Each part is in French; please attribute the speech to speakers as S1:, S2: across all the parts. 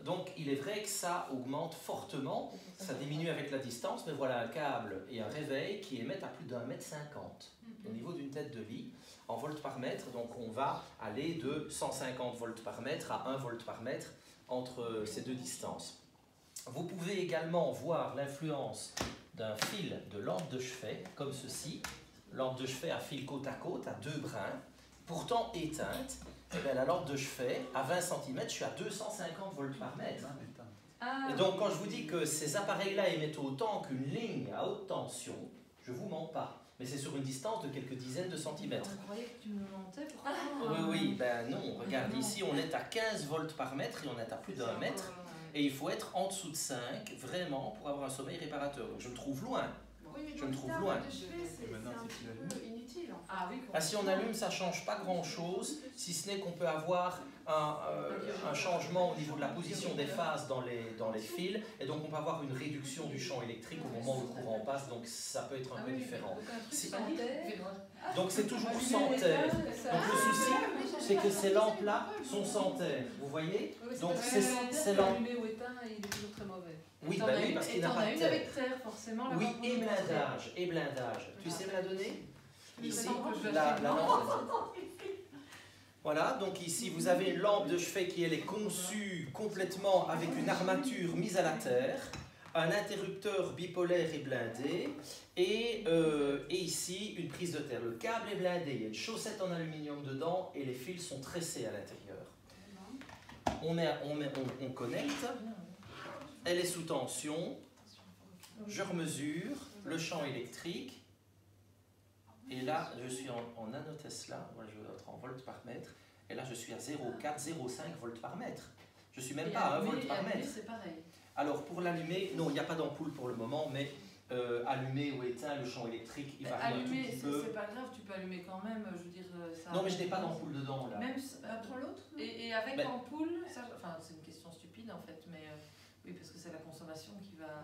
S1: donc il est vrai que ça augmente fortement, ça diminue avec la distance, mais voilà un câble et un réveil qui émettent à plus d'1,50 m au niveau d'une tête de lit en volts par mètre. Donc on va aller de 150 volts par mètre à 1 volt par mètre entre ces deux distances. Vous pouvez également voir l'influence d'un fil de lampe de chevet, comme ceci, lampe de chevet à fil côte à côte, à deux brins, pourtant éteinte. Et bien, la lampe de chevet, à 20 cm, je suis à 250 volts par mètre. Et donc, quand je vous dis que ces appareils-là émettent autant qu'une ligne à haute tension, je ne vous mens pas. Mais c'est sur une distance de quelques dizaines de centimètres.
S2: On croyait que tu me mentais, pourquoi?
S1: Oui, ben non. Regarde, ici, on est à 15 volts par mètre et on est à plus d'1 mètre. Et il faut être en dessous de 5, vraiment, pour avoir un sommeil réparateur. Donc, je me trouve loin. Je me trouve loin.
S2: C'est un peu inutile. Ah, oui,
S1: si on allume, ça ne change pas grand-chose, si ce n'est qu'on peut avoir un changement au niveau de la position des phases dans les fils, et donc on peut avoir une réduction du champ électrique au moment où le courant passe, donc ça peut être un peu différent. Donc c'est toujours sans terre. Donc le souci, c'est que ces lampes-là sont sans terre, vous voyez? Donc ces lampes...
S2: allumé ou éteint, il est toujours très mauvais.
S1: Oui, bah oui, parce qu'il n'a pas de terre.
S2: avec terre, forcément.
S1: Oui, et blindage, et blindage. Tu sais me la donner? Ici, la lampe. Voilà, donc ici vous avez une lampe de chevet qui elle est conçue complètement avec une armature mise à la terre, un interrupteur bipolaire et blindé, et ici une prise de terre. Le câble est blindé, il y a une chaussette en aluminium dedans et les fils sont tressés à l'intérieur. On connecte, elle est sous tension, je remesure le champ électrique. Et là, je suis en nanotesla, moi je vais être en volts par mètre, et là je suis à 0,4, 0,5 volts par mètre. Je ne suis même pas à 1 volt par mètre.
S2: C'est pareil.
S1: Alors pour l'allumer, non, il n'y a pas d'ampoule pour le moment, mais allumer ou éteindre le champ électrique, il varie un tout petit peu.
S2: C'est pas grave, tu peux allumer quand même, je veux dire... Ça
S1: non, mais je n'ai pas d'ampoule dedans là.
S2: Même entre l'autre et avec l'ampoule, enfin c'est une question stupide en fait, mais... Oui, parce que c'est la consommation qui va...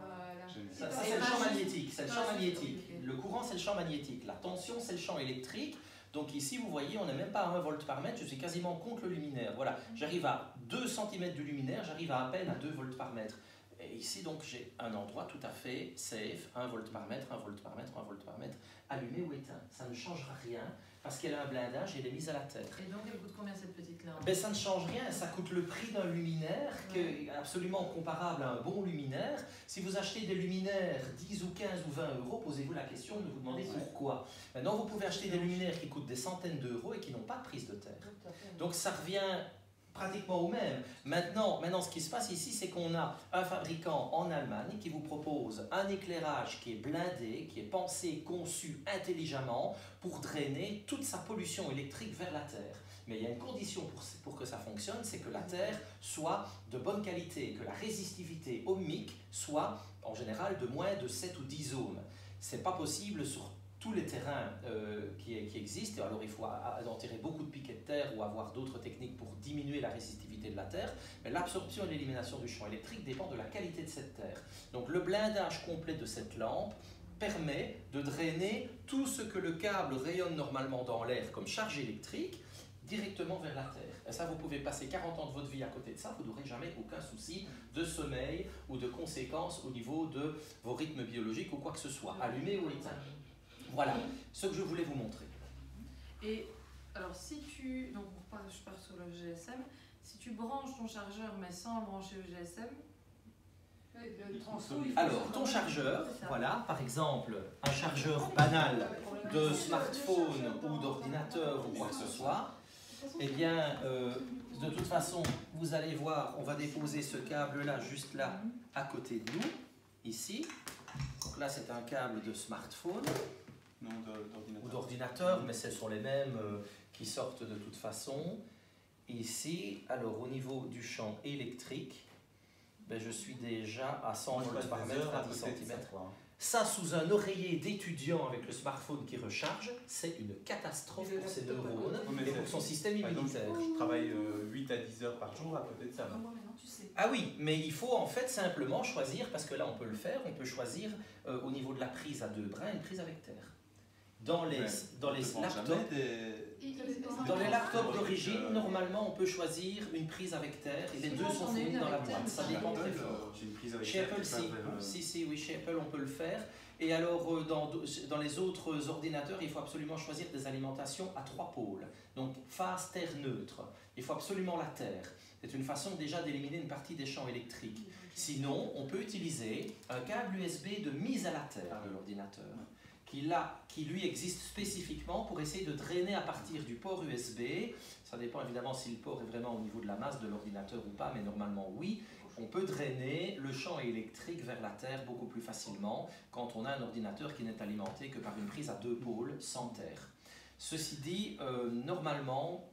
S1: Ça, c'est le champ magnétique. C'est le champ magnétique. Le courant, c'est le champ magnétique. La tension, c'est le champ électrique. Donc ici, vous voyez, on n'est même pas à 1 volt par mètre. Je suis quasiment contre le luminaire. Voilà, j'arrive à 2 cm du luminaire, j'arrive à peine à 2 volts par mètre. Et ici, donc, j'ai un endroit tout à fait safe, 1 volt par mètre, 1 volt par mètre, 1 volt par mètre, allumé ou éteint. Ça ne changera rien parce qu'elle a un blindage et elle est mise à la terre.
S2: Et donc, elle coûte combien cette petite lampe?
S1: Ben, ça ne change rien, ça coûte le prix d'un luminaire qui est absolument comparable à un bon luminaire. Si vous achetez des luminaires 10 ou 15 ou 20 euros, posez-vous la question de vous demander pourquoi. Maintenant, vous pouvez acheter des luminaires qui coûtent des centaines d'euros et qui n'ont pas de prise de terre. Donc, ça revient pratiquement au même. Maintenant, ce qui se passe ici, c'est qu'on a un fabricant en Allemagne qui vous propose un éclairage qui est blindé, qui est pensé, conçu intelligemment pour drainer toute sa pollution électrique vers la Terre. Mais il y a une condition pour que ça fonctionne, c'est que la Terre soit de bonne qualité, que la résistivité ohmique soit en général de moins de 7 ou 10 ohms. Ce n'est pas possible sur tous les terrains qui existent, alors il faut enterrer beaucoup de piquets de terre ou avoir d'autres techniques pour diminuer la résistivité de la terre, mais l'absorption et l'élimination du champ électrique dépend de la qualité de cette terre. Donc le blindage complet de cette lampe permet de drainer tout ce que le câble rayonne normalement dans l'air comme charge électrique directement vers la Terre. Et ça, vous pouvez passer 40 ans de votre vie à côté de ça, vous n'aurez jamais aucun souci de sommeil ou de conséquences au niveau de vos rythmes biologiques ou quoi que ce soit, allumé ou éteint. Voilà ce que je voulais vous montrer. Et
S2: alors si tu, donc je pars sur le GSM, si tu branches ton chargeur mais sans brancher le GSM,
S1: alors ton chargeur, voilà, par exemple un chargeur banal de smartphone ou d'ordinateur ou quoi que ce soit, eh bien de toute façon vous allez voir, on va déposer ce câble là juste là à côté de nous, ici. Donc là c'est un câble de smartphone ou d'ordinateur, mais ce sont les mêmes qui sortent de toute façon. Ici, alors au niveau du champ électrique, ben, je suis déjà à 100 volts par mètre à 10 cm. Ça, sous un oreiller d'étudiant avec le smartphone qui recharge, c'est une catastrophe pour ses neurones et pour son système immunitaire.
S3: Je travaille 8 à 10 heures par jour à côté de ça.
S1: Ah oui, mais il faut en fait simplement choisir, parce que là on peut le faire, on peut choisir au niveau de la prise à deux brins une prise avec terre. Dans les laptops, dans les laptops d'origine, normalement, on peut choisir une prise avec terre et les deux sont fournis dans la boîte. Ça dépend très fort. Chez Apple, oui, chez Apple, on peut le faire. Et alors, dans les autres ordinateurs, il faut absolument choisir des alimentations à 3 pôles. Donc, phase terre neutre. Il faut absolument la terre. C'est une façon déjà d'éliminer une partie des champs électriques. Sinon, on peut utiliser un câble USB de mise à la terre de l'ordinateur, qui lui existe spécifiquement pour essayer de drainer à partir du port USB. Ça dépend évidemment si le port est vraiment au niveau de la masse de l'ordinateur ou pas, mais normalement oui. On peut drainer le champ électrique vers la terre beaucoup plus facilement quand on a un ordinateur qui n'est alimenté que par une prise à 2 pôles sans terre. Ceci dit, normalement,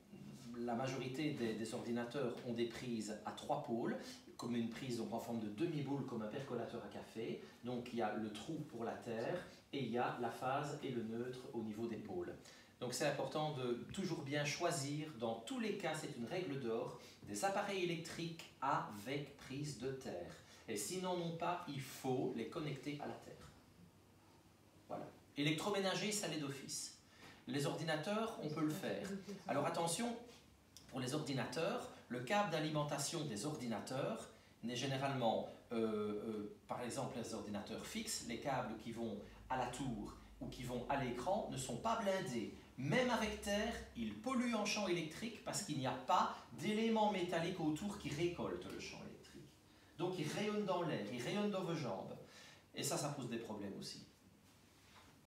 S1: la majorité des ordinateurs ont des prises à 3 pôles, comme une prise en forme de demi-boule comme un percolateur à café. Donc il y a le trou pour la terre et il y a la phase et le neutre au niveau des pôles. Donc c'est important de toujours bien choisir, dans tous les cas c'est une règle d'or, des appareils électriques avec prise de terre. Et s'ils n'en ont pas, il faut les connecter à la terre. Voilà. Électroménager, ça l'est d'office. Les ordinateurs, on peut le faire. Alors attention, pour les ordinateurs, le câble d'alimentation des ordinateurs n'est généralement, par exemple les ordinateurs fixes, les câbles qui vont à la tour ou qui vont à l'écran ne sont pas blindés. Même avec terre, ils polluent en champ électrique parce qu'il n'y a pas d'éléments métalliques autour qui récoltent le champ électrique. Donc ils rayonnent dans l'air, ils rayonnent dans vos jambes. Et ça pose des problèmes aussi.